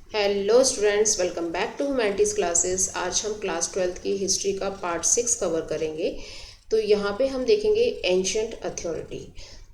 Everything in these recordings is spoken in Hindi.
Hello students, welcome back to humanities classes. आज हम क्लास 12th की हिस्ट्री का पार्ट 6 कवर करेंगे। तो यहाँ पे हम देखेंगे एंशंट अथॉरिटी।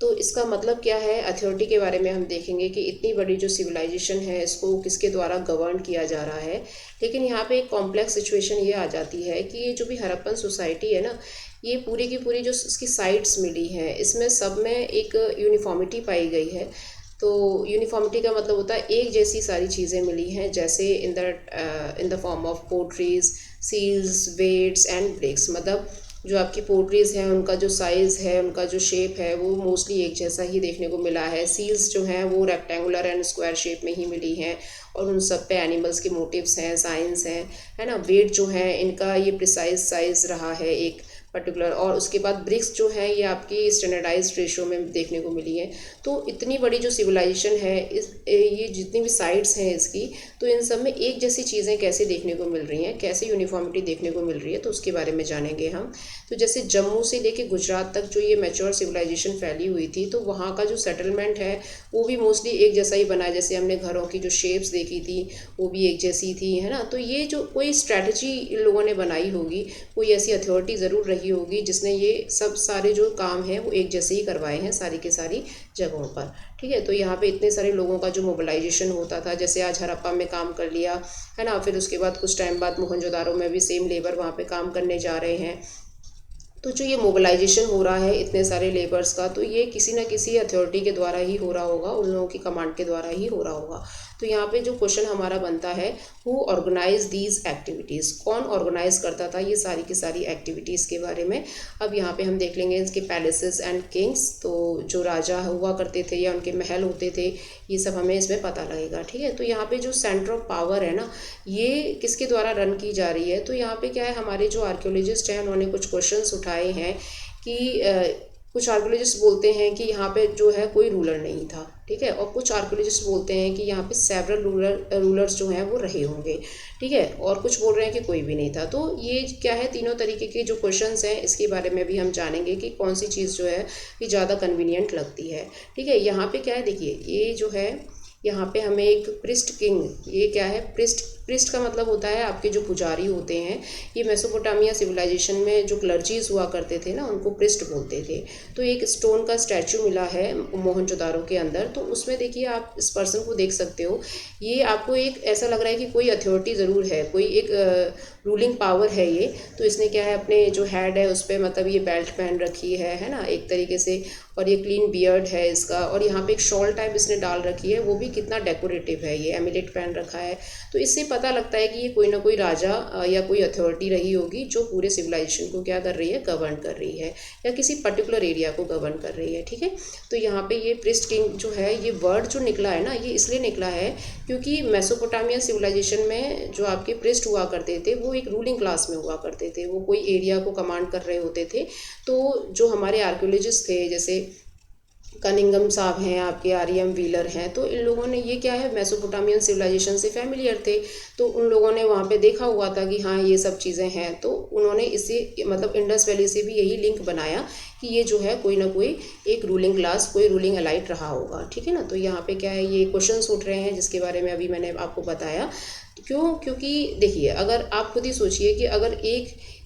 तो इसका मतलब क्या है? अथॉरिटी के बारे में हम देखेंगे कि इतनी बड़ी जो सिविलाइजेशन है इसको किसके द्वारा गवर्न किया जा रहा है। लेकिन यहाँ पे एक कॉम्प्लेक्स सिचुएशन ये आ जाती है कि ये जो भी हड़प्पन सोसाइटी है ना, ये पूरी की पूरी जो इसकी साइट्स मिली हैं इसमें सब में एक यूनिफॉर्मिटी पाई गई है। तो यूनिफॉर्मिटी का मतलब होता है एक जैसी सारी चीज़ें मिली हैं, जैसे in the form of potteries, seals, weights and bricks. मतलब जो आपकी पोट्रीज हैं उनका जो साइज़ है, उनका जो शेप है वो मोस्टली एक जैसा ही देखने को मिला है। सील्स जो हैं वो रेक्टेंगुलर एंड स्क्वायर शेप में ही मिली हैं और उन सब पे एनिमल्स के मोटिव्स हैं, साइंस हैं, है ना। वेट जो है इनका ये प्रिसाइज साइज़ रहा है एक पर्टिकुलर। और उसके बाद ब्रिक्स जो है ये आपकी स्टैंडर्डाइज्ड रेशो में देखने को मिली है। तो इतनी बड़ी जो सिविलाइजेशन है ये जितनी भी साइट्स हैं इसकी, तो इन सब में एक जैसी चीज़ें कैसे देखने को मिल रही हैं, कैसे यूनिफॉर्मिटी देखने को मिल रही है, तो उसके बारे में जानेंगे हम। तो जैसे जम्मू से लेके गुजरात तक जो ये मैच्योर सिविलाइजेशन फैली हुई थी, तो वहाँ का जो सेटलमेंट है वो भी मोस्टली एक जैसा ही बना है। जैसे हमने घरों की जो शेप्स देखी थी वो भी एक जैसी थी, है ना। तो ये जो कोई स्ट्रैटेजी इन लोगों ने बनाई होगी, कोई ऐसी अथॉरिटी ज़रूर रही होगी जिसने ये सब सारे जो काम हैं वो एक जैसे ही करवाए हैं सारी के सारी जगहों पर। ठीक है, तो यहाँ पे इतने सारे लोगों का जो मोबिलाइजेशन होता था, जैसे आज हड़प्पा में काम कर लिया, है ना, फिर उसके बाद कुछ टाइम बाद मोहनजोदारो में भी सेम लेबर वहाँ पे काम करने जा रहे हैं। तो जो ये मोबिलाइजेशन हो रहा है इतने सारे लेबर्स का, तो ये किसी ना किसी अथॉरिटी के द्वारा ही हो रहा होगा, उन लोगों की कमांड के द्वारा ही हो रहा होगा। तो यहाँ पे जो क्वेश्चन हमारा बनता है, हु ऑर्गेनाइज दीज एक्टिविटीज़, कौन ऑर्गेनाइज करता था ये सारी की सारी एक्टिविटीज़ के बारे में। अब यहाँ पे हम देख लेंगे इसके पैलेसेस एंड किंग्स। तो जो राजा हुआ करते थे या उनके महल होते थे, ये सब हमें इसमें पता लगेगा। ठीक है, तो यहाँ पे जो सेंटर ऑफ पावर है ना, ये किसके द्वारा रन की जा रही है। तो यहाँ पे क्या है, हमारे जो आर्कियोलॉजिस्ट हैं उन्होंने कुछ क्वेश्चंस उठाए हैं कि कुछ आर्कियोलॉजिस्ट बोलते हैं कि यहाँ पे जो है कोई रूलर नहीं था। ठीक है, और कुछ आर्कियोलॉजिस्ट बोलते हैं कि यहाँ पे सेवरल रूलर्स जो हैं वो रहे होंगे। ठीक है, और कुछ बोल रहे हैं कि कोई भी नहीं था। तो ये क्या है, तीनों तरीके के जो क्वेश्चंस हैं इसके बारे में भी हम जानेंगे कि कौन सी चीज़ जो है ये ज़्यादा कन्वीनियंट लगती है। ठीक है, यहाँ पे क्या है, देखिए ये जो है, यहाँ पे हमें एक प्रिस्ट किंग, ये क्या है, प्रिस्ट का मतलब होता है आपके जो पुजारी होते हैं। ये मेसोपोटामिया सिविलाइजेशन में जो क्लर्जीज हुआ करते थे ना, उनको प्रिस्ट बोलते थे। तो एक स्टोन का स्टैचू मिला है मोहनजोदारो के अंदर, तो उसमें देखिए आप इस पर्सन को देख सकते हो। ये आपको एक ऐसा लग रहा है कि कोई अथॉरिटी ज़रूर है, कोई एक रूलिंग पावर है ये। तो इसने क्या है, अपने जो हेड है उस पर मतलब ये बेल्ट पहन रखी है ना, एक तरीके से। और ये क्लीन बियर्ड है इसका, और यहाँ पे एक शॉल टाइप इसने डाल रखी है, वो भी कितना डेकोरेटिव है। ये एमुलेट पहन रखा है। तो इससे पता लगता है कि ये कोई ना कोई राजा या कोई अथॉरिटी रही होगी जो पूरे सिविलाइजेशन को क्या कर रही है, गवर्न कर रही है, या किसी पर्टिकुलर एरिया को गवर्न कर रही है। ठीक है, तो यहाँ पे ये प्रिस्ट किंग जो है, ये वर्ड जो निकला है ना, ये इसलिए निकला है क्योंकि मेसोपोटामिया सिविलाइजेशन में जो आपके प्रिस्ट हुआ करते थे वो एक रूलिंग क्लास में हुआ करते थे, वो कोई एरिया को कमांड कर रहे होते थे। तो जो हमारे आर्कियोलॉजिस्ट थे, जैसे कनिंगम साहब हैं, आपके आर.एम. व्हीलर हैं, तो इन लोगों ने ये क्या है, मेसोपोटामियन सिविलाइजेशन से फैमिलियर थे। तो उन लोगों ने वहाँ पे देखा हुआ था कि हाँ ये सब चीज़ें हैं, तो उन्होंने इसे मतलब इंडस वैली से भी यही लिंक बनाया कि ये जो है कोई ना कोई एक रूलिंग क्लास, कोई रूलिंग एलाइट रहा होगा। ठीक है ना, तो यहाँ पे क्या है, ये क्वेश्चंस उठ रहे हैं जिसके बारे में अभी मैंने आपको बताया। क्यों? क्योंकि देखिए, अगर आप खुद ही सोचिए कि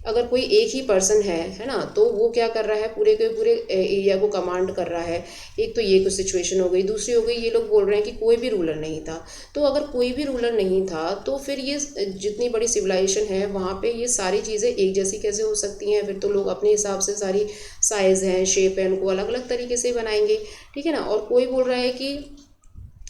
अगर कोई एक ही पर्सन है ना, तो वो क्या कर रहा है, पूरे के पूरे एरिया को कमांड कर रहा है। एक तो ये कुछ सिचुएशन हो गई, दूसरी हो गई ये लोग बोल रहे हैं कि कोई भी रूलर नहीं था। तो अगर कोई भी रूलर नहीं था तो फिर ये जितनी बड़ी सिविलाइजेशन है वहाँ पे ये सारी चीज़ें एक जैसी कैसे हो सकती हैं? फिर तो लोग अपने हिसाब से सारी साइज़ हैं, शेप है, उनको अलग अलग तरीके से बनाएंगे। ठीक है ना, और कोई बोल रहा है कि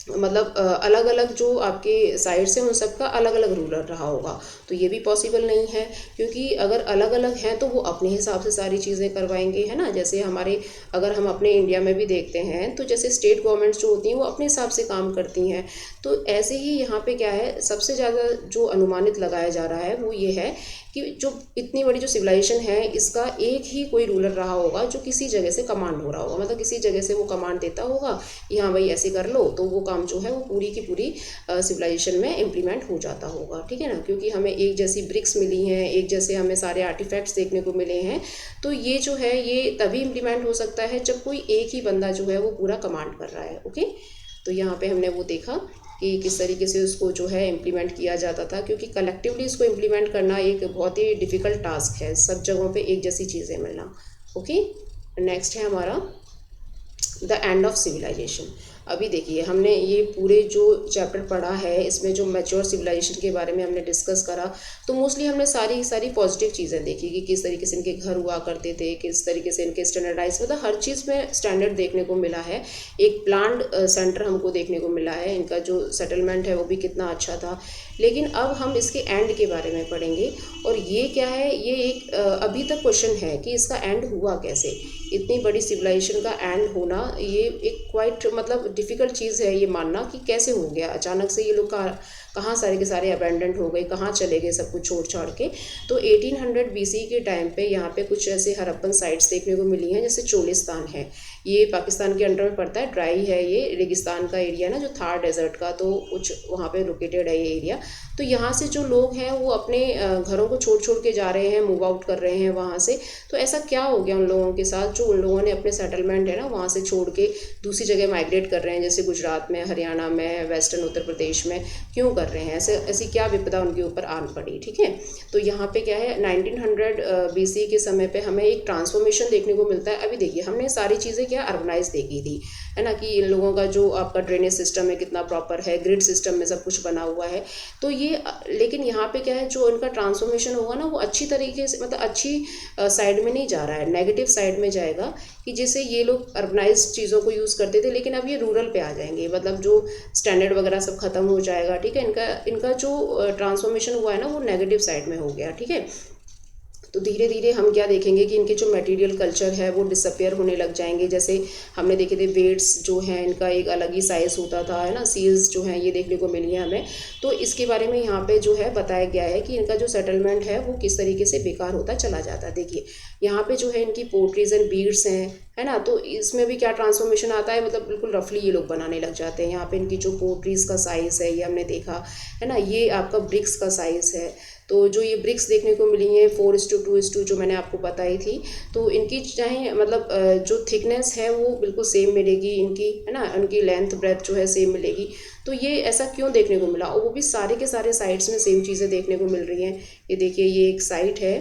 मतलब अलग अलग जो आपके साइड्स हैं उन सब का अलग अलग रूलर रहा होगा, तो ये भी पॉसिबल नहीं है। क्योंकि अगर अलग अलग हैं तो वो अपने हिसाब से सारी चीज़ें करवाएंगे, है ना। जैसे हमारे, अगर हम अपने इंडिया में भी देखते हैं तो जैसे स्टेट गवर्नमेंट्स जो होती हैं वो अपने हिसाब से काम करती हैं। तो ऐसे ही यहाँ पे क्या है, सबसे ज़्यादा जो अनुमानित लगाया जा रहा है वो ये है कि जो इतनी बड़ी जो सिविलाइजेशन है इसका एक ही कोई रूलर रहा होगा जो किसी जगह से कमांड हो रहा होगा, मतलब किसी जगह से वो कमांड देता होगा कि हाँ भाई ऐसे कर लो, तो वो काम जो है वो पूरी की पूरी सिविलाइजेशन में इम्प्लीमेंट हो जाता होगा। ठीक है ना, क्योंकि हमें एक जैसी ब्रिक्स मिली हैं, एक जैसे हमें सारे आर्टिफैक्ट्स देखने को मिले हैं। तो ये जो है ये तभी इम्प्लीमेंट हो सकता है जब कोई एक ही बंदा जो है वो पूरा कमांड कर रहा है। ओके, तो यहाँ पे हमने वो देखा। कि किस तरीके से उसको जो है इम्प्लीमेंट किया जाता था, क्योंकि कलेक्टिवली इसको इम्प्लीमेंट करना एक बहुत ही डिफ़िकल्ट टास्क है, सब जगहों पे एक जैसी चीज़ें मिलना। ओके, नेक्स्ट है हमारा द एंड ऑफ सिविलाइजेशन। अभी देखिए हमने ये पूरे जो चैप्टर पढ़ा है इसमें जो मैच्योर सिविलाइजेशन के बारे में हमने डिस्कस करा, तो मोस्टली हमने सारी पॉजिटिव चीज़ें देखी कि किस तरीके से इनके घर हुआ करते थे, किस तरीके से इनके स्टैंडर्डाइज, मतलब हर चीज़ में स्टैंडर्ड देखने को मिला है। एक प्लान्ड सेंटर हमको देखने को मिला है, इनका जो सेटलमेंट है वो भी कितना अच्छा था। लेकिन अब हम इसके एंड के बारे में पढ़ेंगे, और ये क्या है, ये एक अभी तक क्वेश्चन है कि इसका एंड हुआ कैसे। इतनी बड़ी सिविलाइजेशन का एंड होना ये एक क्वाइट मतलब डिफ़िकल्ट चीज़ है ये मानना कि कैसे हो गया अचानक से, ये लोग कहाँ सारे के सारे अबेंडेंट हो गए, कहाँ चले गए सब कुछ छोड़ छाड़ के। तो 1800 BC के टाइम पे यहाँ पे कुछ ऐसे हड़प्पन साइट्स देखने को मिली हैं, जैसे चोलिस्तान है, ये पाकिस्तान के अंडर में पड़ता है, ड्राई है, ये रेगिस्तान का एरिया ना जो थार डेजर्ट का, तो कुछ वहाँ पे लोकेटेड है ये एरिया। तो यहाँ से जो लोग हैं वो अपने घरों को छोड़ छोड़ के जा रहे हैं, मूव आउट कर रहे हैं वहाँ से। तो ऐसा क्या हो गया उन लोगों के साथ, जो उन लोगों ने अपने सेटलमेंट है ना वहाँ से छोड़ के दूसरी जगह माइग्रेट कर रहे हैं, जैसे गुजरात में, हरियाणा में, वेस्टर्न उत्तर प्रदेश में, क्यों कर रहे हैं ऐसी क्या विपदा उनके ऊपर आन पड़ी। ठीक है, तो यहाँ पे क्या है 1900 BC के समय पे हमें एक ट्रांसफॉर्मेशन देखने को मिलता है। अभी देखिए हमने सारी चीज़ें क्या अर्बनाइज देखी थी, है ना, कि इन लोगों का जो आपका ड्रेनेज सिस्टम है कितना प्रॉपर है, ग्रिड सिस्टम में सब कुछ बना हुआ है। तो ये लेकिन यहाँ पे क्या है, जो इनका ट्रांसफॉर्मेशन होगा ना वो अच्छी तरीके से, मतलब अच्छी साइड में नहीं जा रहा है, नेगेटिव साइड में जाएगा, कि जैसे ये लोग अर्बनाइज चीज़ों को यूज़ करते थे, लेकिन अब ये रूरल पे आ जाएंगे, मतलब जो स्टैंडर्ड वगैरह सब खत्म हो जाएगा। ठीक है, इनका जो ट्रांसफॉर्मेशन हुआ है ना वो नेगेटिव साइड में हो गया। ठीक है, तो धीरे धीरे हम क्या देखेंगे कि इनके जो मटेरियल कल्चर है वो डिसअपियर होने लग जाएंगे। जैसे हमने देखे थे वेट्स जो हैं इनका एक अलग ही साइज़ होता था, है ना, सील्स जो हैं ये देखने को मिली है हमें। तो इसके बारे में यहाँ पे जो है बताया गया है कि इनका जो सेटलमेंट है वो किस तरीके से बेकार होता चला जाता है। देखिए यहाँ पे जो है इनकी पोट्रीज एंड बीड्स हैं, है ना, तो इसमें भी क्या ट्रांसफॉर्मेशन आता है, मतलब बिल्कुल रफली ये लोग बनाने लग जाते हैं। यहाँ पे इनकी जो पोट्रीज का साइज़ है ये हमने देखा, है ना, ये आपका ब्रिक्स का साइज़ है। तो जो ये ब्रिक्स देखने को मिली हैं 4:2:2 जो मैंने आपको बताई थी, तो इनकी चाहे मतलब जो थिकनेस है वो बिल्कुल सेम मिलेगी इनकी, है ना, उनकी लेंथ ब्रेथ जो है सेम मिलेगी। तो ये ऐसा क्यों देखने को मिला, और वो भी सारे के सारे साइट्स में सेम चीज़ें देखने को मिल रही हैं। ये देखिए ये एक साइट है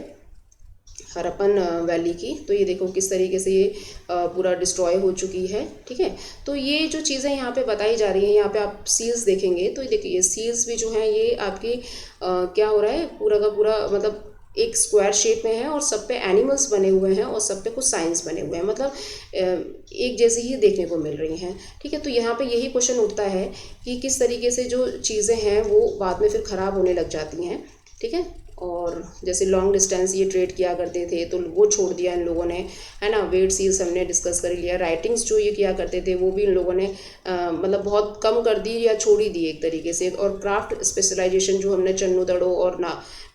हरप्पन वैली की, तो ये देखो किस तरीके से ये पूरा डिस्ट्रॉय हो चुकी है। ठीक है, तो ये जो चीज़ें यहाँ पे बताई जा रही हैं, यहाँ पे आप सील्स देखेंगे तो देखिए ये सील्स भी जो हैं ये आपकी क्या हो रहा है, पूरा का पूरा मतलब एक स्क्वायर शेप में है, और सब पे एनिमल्स बने हुए हैं, और सब पे कुछ साइंस बने हुए हैं, मतलब एक जैसी ही देखने को मिल रही हैं। ठीक है, तो यहाँ पे यही क्वेश्चन उठता है कि किस तरीके से जो चीज़ें हैं वो बाद में फिर ख़राब होने लग जाती हैं। ठीक है, और जैसे लॉन्ग डिस्टेंस ये ट्रेड किया करते थे तो वो छोड़ दिया इन लोगों ने, है ना, वेट सील्स हमने डिस्कस कर लिया। राइटिंग्स जो ये किया करते थे वो भी इन लोगों ने मतलब बहुत कम कर दी या छोड़ ही दी एक तरीके से। और क्राफ्ट स्पेशलाइजेशन जो हमने चन्नू दड़ो और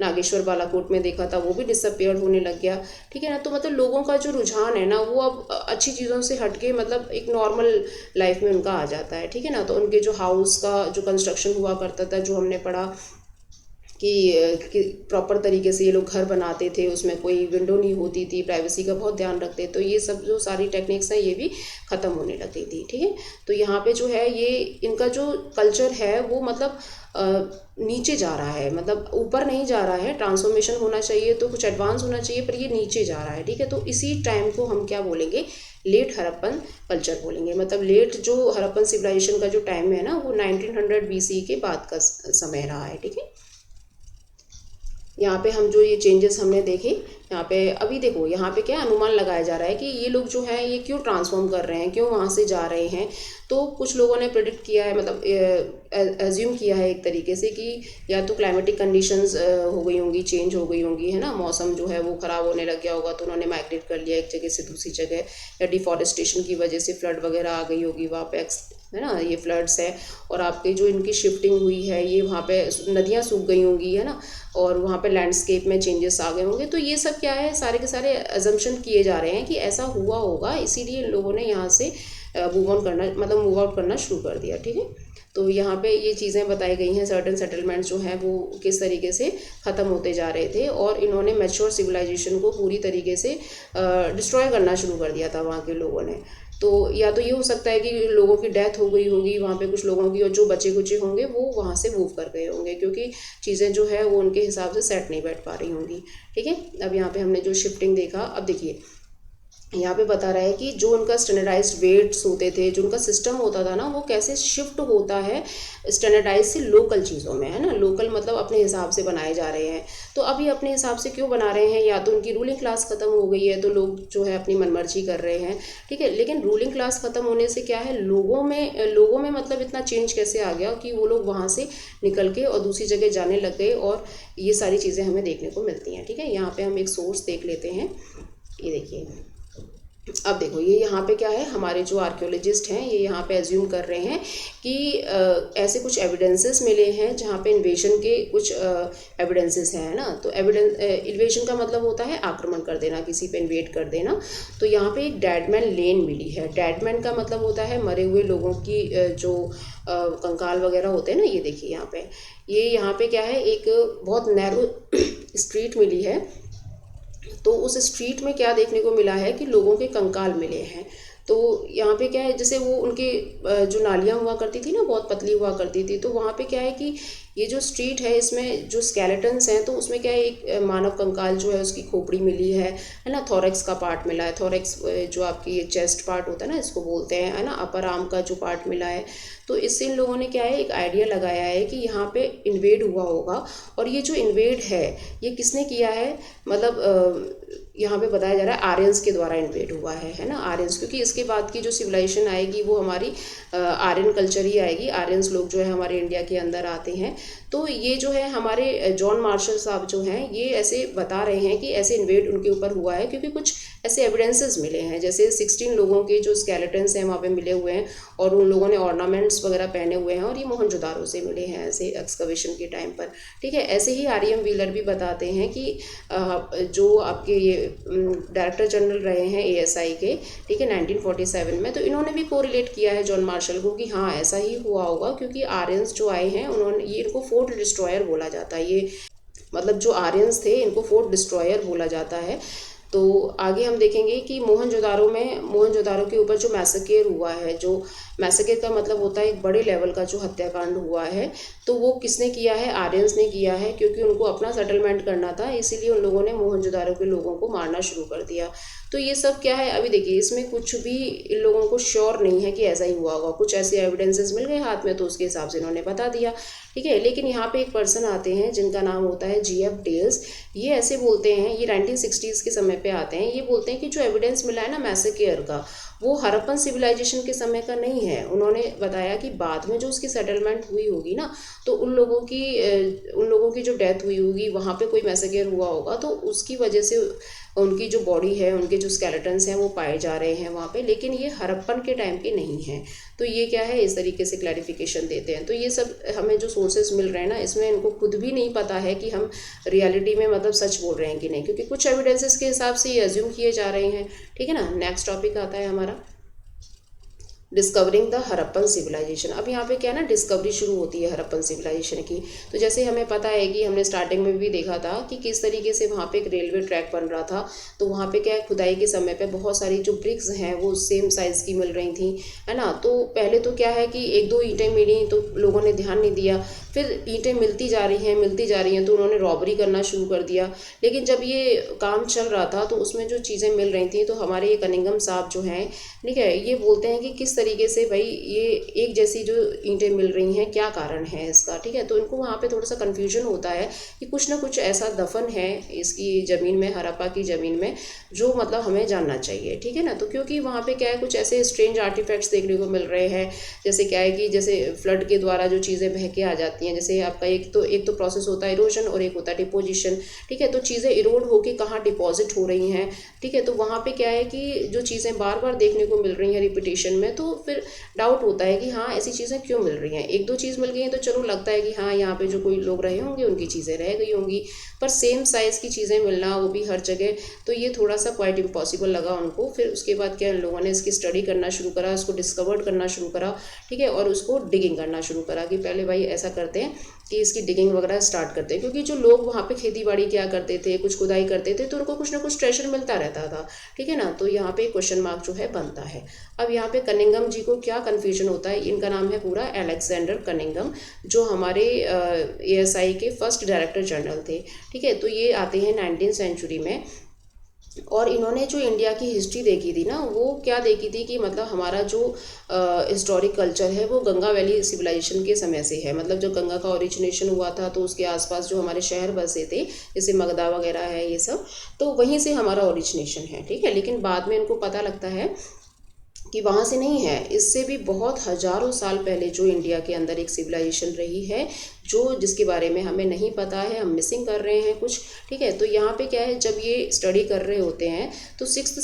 नागेश्वर बालाकोट में देखा था वो भी डिसअपियर होने लग गया। ठीक है ना, तो मतलब लोगों का जो रुझान है ना वो अब अच्छी चीज़ों से हटके मतलब एक नॉर्मल लाइफ में उनका आ जाता है। ठीक है ना, तो उनके जो हाउस का जो कंस्ट्रक्शन हुआ करता था, जो हमने पढ़ा कि प्रॉपर तरीके से ये लोग घर बनाते थे, उसमें कोई विंडो नहीं होती थी, प्राइवेसी का बहुत ध्यान रखते, तो ये सब जो सारी टेक्निक्स हैं ये भी ख़त्म होने लगी थी। ठीक है, तो यहाँ पे जो है ये इनका जो कल्चर है वो मतलब नीचे जा रहा है, मतलब ऊपर नहीं जा रहा है। ट्रांसफॉर्मेशन होना चाहिए तो कुछ एडवांस होना चाहिए, पर ये नीचे जा रहा है। ठीक है, तो इसी टाइम को हम क्या बोलेंगे, लेट हड़प्पन कल्चर बोलेंगे। मतलब लेट जो हड़प्पन सिविलाइजेशन का जो टाइम है ना वो 1900 BC के बाद का समय रहा है। ठीक है, यहाँ पे हम जो ये चेंजेस हमने देखे, यहाँ पे अभी देखो यहाँ पे क्या अनुमान लगाया जा रहा है कि ये लोग जो है ये क्यों ट्रांसफॉर्म कर रहे हैं, क्यों वहाँ से जा रहे हैं। तो कुछ लोगों ने प्रेडिक्ट किया है, मतलब एज्यूम किया है एक तरीके से कि या तो क्लाइमेटिक कंडीशंस हो गई होंगी, चेंज हो गई होंगी, है ना, मौसम जो है वो ख़राब होने लग गया होगा, तो उन्होंने माइग्रेट कर लिया एक जगह से दूसरी जगह, या डिफॉरेस्टेशन की वजह से फ्लड वगैरह आ गई होगी वहाँ पे, है ना, ये फ्लड्स है। और आपके जो इनकी शिफ्टिंग हुई है ये वहाँ पे नदियाँ सूख गई होंगी, है ना, और वहाँ पे लैंडस्केप में चेंजेस आ गए होंगे। तो ये सब क्या है, सारे के सारे अजम्पशन किए जा रहे हैं कि ऐसा हुआ होगा, इसीलिए इन लोगों ने यहाँ से मूव ऑन करना, मतलब मूव आउट करना शुरू कर दिया। ठीक है, तो यहाँ पे ये चीज़ें बताई गई हैं, सर्टेन सेटलमेंट्स जो हैं वो किस तरीके से ख़त्म होते जा रहे थे, और इन्होंने मैच्योर सिविलाइजेशन को पूरी तरीके से डिस्ट्रॉय करना शुरू कर दिया था वहाँ के लोगों ने। तो या तो ये हो सकता है कि लोगों की डेथ हो गई होगी वहाँ पे कुछ लोगों की, और जो बचे कुचे होंगे वो वहाँ से मूव कर गए होंगे क्योंकि चीज़ें जो है वो उनके हिसाब से सेट नहीं बैठ पा रही होंगी। ठीक है, अब यहाँ पे हमने जो शिफ्टिंग देखा, अब देखिए यहाँ पे बता रहा है कि जो उनका स्टैंडर्डाइज्ड वेट्स होते थे, जो उनका सिस्टम होता था ना, वो कैसे शिफ्ट होता है स्टैंडर्डाइज से लोकल चीज़ों में, है ना। लोकल मतलब अपने हिसाब से बनाए जा रहे हैं। तो अभी अपने हिसाब से क्यों बना रहे हैं, या तो उनकी रूलिंग क्लास ख़त्म हो गई है तो लोग जो है अपनी मनमर्जी कर रहे हैं। ठीक है, लेकिन रूलिंग क्लास ख़त्म होने से क्या है, लोगों में मतलब इतना चेंज कैसे आ गया कि वो लोग वहाँ से निकल के और दूसरी जगह जाने लग गए, और ये सारी चीज़ें हमें देखने को मिलती हैं। ठीक है, यहाँ पे हम एक सोर्स देख लेते हैं। ये देखिए, अब देखो ये यहाँ पे क्या है, हमारे जो आर्कियोलॉजिस्ट हैं ये यहाँ पे एज्यूम कर रहे हैं कि ऐसे कुछ एविडेंसेस मिले हैं जहाँ पे इन्वेजन के कुछ एविडेंसेस हैं, है ना। तो इन्वेजन का मतलब होता है आक्रमण कर देना, किसी पे इन्वेड कर देना। तो यहाँ पे एक डेडमैन लेन मिली है। डेडमैन का मतलब होता है मरे हुए लोगों की जो कंकाल वगैरह होते हैं ना। ये देखिए यहाँ पे क्या है, एक बहुत नैरो स्ट्रीट मिली है। तो उस स्ट्रीट में क्या देखने को मिला है कि लोगों के कंकाल मिले हैं। तो यहाँ पे क्या है, जैसे वो उनके जो नालियाँ हुआ करती थी ना, बहुत पतली हुआ करती थी, तो वहाँ पे क्या है कि ये जो स्ट्रीट है इसमें जो स्केलेटन्स हैं, तो उसमें क्या है, एक मानव कंकाल जो है उसकी खोपड़ी मिली है ना। थोरेक्स का पार्ट मिला है। थोरेक्स जो आपकी ये चेस्ट पार्ट होता है ना, इसको बोलते हैं, है ना। अपर आर्म का जो पार्ट मिला है। तो इससे इन लोगों ने क्या है, एक आइडिया लगाया है कि यहाँ पे इन्वेड हुआ होगा। और ये जो इन्वेड है ये किसने किया है, मतलब यहाँ पे बताया जा रहा है आर्यंस के द्वारा इन्वेड हुआ है ना। आर्यंस, क्योंकि इसके बाद की जो सिविलाइजेशन आएगी वो हमारी आर्यन कल्चर ही आएगी। आर्यंस लोग जो है हमारे इंडिया के अंदर आते हैं। तो ये जो है हमारे जॉन मार्शल साहब जो हैं ये ऐसे बता रहे हैं कि ऐसे इन्वेड उनके ऊपर हुआ है, क्योंकि कुछ ऐसे एविडेंसेस मिले हैं, जैसे 16 लोगों के जो स्केलेटन्स हैं वहाँ पे मिले हुए हैं, और उन लोगों ने ऑर्नामेंट्स वगैरह पहने हुए हैं, और ये मोहनजोदारो से मिले हैं ऐसे एक्सकवेशन के टाइम पर। ठीक है, ऐसे ही आर.एम. व्हीलर भी बताते हैं कि जो आपके ये डायरेक्टर जनरल रहे हैं ASI के, ठीक है, 1947 में, तो इन्होंने भी कोरिलेट किया है जॉन मार्शल को कि हाँ ऐसा ही हुआ होगा, क्योंकि आर्यंस जो आए हैं उन्होंने, ये इनको फोर्ट डिस्ट्रॉयर बोला जाता है। ये मतलब जो आर्यंस थे इनको फोर्ट डिस्ट्रॉयर बोला जाता है। तो आगे हम देखेंगे कि मोहनजोदारो के ऊपर जो मैसेकेर हुआ है, जो मैसेकेर का मतलब होता है एक बड़े लेवल का जो हत्याकांड हुआ है, तो वो किसने किया है, आर्यंस ने किया है, क्योंकि उनको अपना सेटलमेंट करना था, इसीलिए उन लोगों ने मोहनजोदारो के लोगों को मारना शुरू कर दिया। तो ये सब क्या है, अभी देखिए इसमें कुछ भी इन लोगों को श्योर नहीं है कि ऐसा ही हुआ होगा। कुछ ऐसे एविडेंसेस मिल गए हाथ में तो उसके हिसाब से इन्होंने बता दिया। ठीक है, लेकिन यहाँ पे एक पर्सन आते हैं जिनका नाम होता है GF टेल्स। ये ऐसे बोलते हैं, ये 1960s के समय पे आते हैं, ये बोलते हैं कि जो एविडेंस मिला है ना मैसेकेर का, वो हड़प्पन सिविलाइजेशन के समय का नहीं है। उन्होंने बताया कि बाद में जो उसकी सेटलमेंट हुई होगी ना, तो उन लोगों की जो डेथ हुई होगी वहाँ पे कोई मैसेकेर हुआ होगा, तो उसकी वजह से उनकी जो बॉडी है, उनके जो स्केलेटन्स हैं वो पाए जा रहे हैं वहाँ पे, लेकिन ये हड़प्पन के टाइम के नहीं हैं। तो ये क्या है, इस तरीके से क्लैरिफिकेशन देते हैं। तो ये सब हमें जो सोर्सेज मिल रहे हैं ना, इसमें इनको खुद भी नहीं पता है कि हम रियलिटी में मतलब सच बोल रहे हैं कि नहीं, क्योंकि कुछ एविडेंसेस के हिसाब से ये अज्यूम किए जा रहे हैं। ठीक है ना। नेक्स्ट टॉपिक आता है हमारा डिस्कवरिंग द हड़प्पन सिविलाइजेशन। अब यहाँ पे क्या है ना, डिस्कवरी शुरू होती है हड़प्पन सिविलाइजेशन की। तो जैसे हमें पता है कि हमने स्टार्टिंग में भी देखा था कि किस तरीके से वहाँ पे एक रेलवे ट्रैक बन रहा था। तो वहाँ पे क्या है, खुदाई के समय पे बहुत सारी जो ब्रिक्स हैं वो सेम साइज़ की मिल रही थी, है ना। तो पहले तो क्या है कि 1-2 ईंटें मिली तो लोगों ने ध्यान नहीं दिया, फिर ईंटें मिलती जा रही हैं तो उन्होंने रॉबरी करना शुरू कर दिया। लेकिन जब ये काम चल रहा था तो उसमें जो चीज़ें मिल रही थी, तो हमारे ये कनिंघम साहब जो हैं, ठीक है, ये बोलते हैं कि किस तरीके से भाई ये एक जैसी जो ईंटें मिल रही हैं, क्या कारण है इसका। ठीक है, तो इनको वहाँ पे थोड़ा सा कन्फ्यूजन होता है कि कुछ ना कुछ ऐसा दफन है इसकी ज़मीन में, हड़प्पा की ज़मीन में, जो मतलब हमें जानना चाहिए। ठीक है ना। तो क्योंकि वहाँ पे क्या है, कुछ ऐसे स्ट्रेंज आर्टिफैक्ट्स देखने को मिल रहे हैं, जैसे क्या है कि जैसे फ्लड के द्वारा जो चीज़ें बह के आ जाती हैं, जैसे आपका एक तो प्रोसेस होता है इरोजन और एक होता है डिपोजिशन। ठीक है, तो चीज़ें इरोड होके कहाँ डिपॉजिट हो रही हैं। ठीक है, तो वहाँ पे क्या है कि जो चीज़ें बार बार देखने को मिल रही हैं रिपीटेशन में, तो तो फिर डाउट होता है कि हाँ ऐसी चीज़ें क्यों मिल रही हैं। एक दो चीज़ मिल गई हैं तो चलो लगता है कि हाँ यहाँ पे जो कोई लोग रहे होंगे उनकी चीज़ें रह गई होंगी, पर सेम साइज़ की चीज़ें मिलना वो भी हर जगह, तो ये थोड़ा सा क्वाइट इम्पॉसिबल लगा उनको। फिर उसके बाद क्या लोगों ने इसकी स्टडी करना शुरू करा, उसको डिस्कवर्ड करना शुरू करा, ठीक है, और उसको डिगिंग करना शुरू करा कि पहले भाई ऐसा करते हैं कि इसकी डिगिंग वगैरह स्टार्ट करते हैं, क्योंकि जो लोग वहाँ पे खेती बाड़ी क्या करते थे, कुछ खुदाई करते थे, तो उनको कुछ ना कुछ ट्रेजर मिलता रहता था, ठीक है ना। तो यहाँ पे क्वेश्चन मार्क जो है बनता है। अब यहाँ पे कनिंघम जी को क्या कन्फ्यूजन होता है, इनका नाम है पूरा अलेक्जेंडर कनिंघम, जो हमारे ASI के फर्स्ट डायरेक्टर जनरल थे, ठीक है। तो ये आते हैं 19th सेंचुरी में, और इन्होंने जो इंडिया की हिस्ट्री देखी थी ना, वो क्या देखी थी कि मतलब हमारा जो हिस्टोरिक कल्चर है वो गंगा वैली सिविलाइजेशन के समय से है। मतलब जब गंगा का ओरिजिनेशन हुआ था तो उसके आसपास जो हमारे शहर बसे थे, जैसे मगधा वगैरह है ये सब, तो वहीं से हमारा ओरिजिनेशन है, ठीक है। लेकिन बाद में इनको पता लगता है कि वहाँ से नहीं है, इससे भी बहुत हजारों साल पहले जो इंडिया के अंदर एक सिविलाइजेशन रही है, जो जिसके बारे में हमें नहीं पता है, हम मिसिंग कर रहे हैं कुछ, ठीक है। तो यहाँ पे क्या है, जब ये स्टडी कर रहे होते हैं तो 6th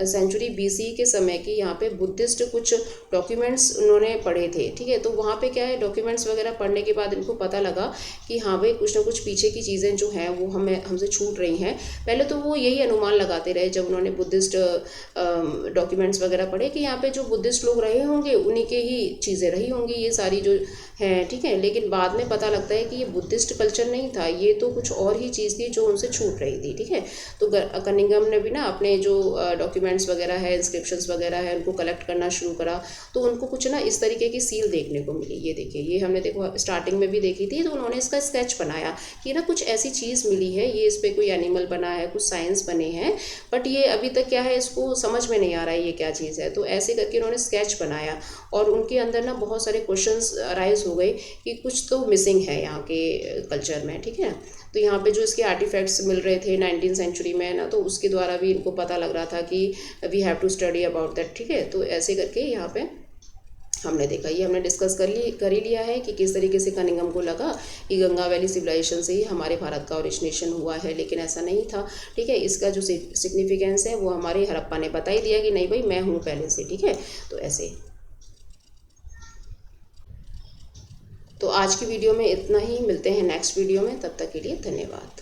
सेंचुरी BC के समय की यहाँ पे बुद्धिस्ट कुछ डॉक्यूमेंट्स उन्होंने पढ़े थे, ठीक है। तो वहाँ पे क्या है, डॉक्यूमेंट्स वगैरह पढ़ने के बाद इनको पता लगा कि हाँ भाई कुछ ना कुछ पीछे की चीज़ें जो हैं वो हमसे छूट रही हैं। पहले तो वो यही अनुमान लगाते रहे जब उन्होंने बुद्धिस्ट डॉक्यूमेंट्स वगैरह पढ़े कि यहाँ पे जो बुद्धिस्ट लोग रहे होंगे उन्हीं के ही चीज़ें रही होंगी ये सारी जो हैं, ठीक है। लेकिन बाद में पता लगता है कि ये बुद्धिस्ट कल्चर नहीं था, ये तो कुछ और ही चीज़ थी जो उनसे छूट रही थी, ठीक है। तो कनिंघम ने भी ना अपने जो डॉक्यूमेंट्स वगैरह है, इंस्क्रिप्शंस वगैरह है, उनको कलेक्ट करना शुरू करा, तो उनको कुछ ना इस तरीके की सील देखने को मिली। ये देखिए, ये हमने देखो स्टार्टिंग में भी देखी थी, तो उन्होंने इसका स्केच बनाया कि ना कुछ ऐसी चीज़ मिली है, ये इस पर कोई एनिमल बना है, कुछ साइंस बने हैं, बट ये अभी तक क्या है इसको समझ में नहीं आ रहा है ये क्या चीज़ है। तो ऐसे करके उन्होंने स्केच बनाया और उनके अंदर ना बहुत सारे क्वेश्चंस अराइज हो गए कि कुछ तो मिसिंग है यहाँ के कल्चर में, ठीक है। तो यहाँ पे जो इसके आर्टिफैक्ट्स मिल रहे थे 19th सेंचुरी में ना, तो उसके द्वारा भी इनको पता लग रहा था कि we have to study about that, ठीक है। तो ऐसे करके यहाँ पे हमने देखा, ये हमने डिस्कस कर ही लिया है कि किस तरीके से कनिंघम को लगा कि गंगा वैली सिविलाइजेशन से ही हमारे भारत का ओरिजिनेशन हुआ है, लेकिन ऐसा नहीं था, ठीक है। इसका जो सिग्निफिकेंस है वो हमारे हड़प्पा ने बता ही दिया कि नहीं भाई मैं हूँ पहले से, ठीक है। तो ऐसे, तो आज की वीडियो में इतना ही, मिलते हैं नेक्स्ट वीडियो में, तब तक के लिए धन्यवाद।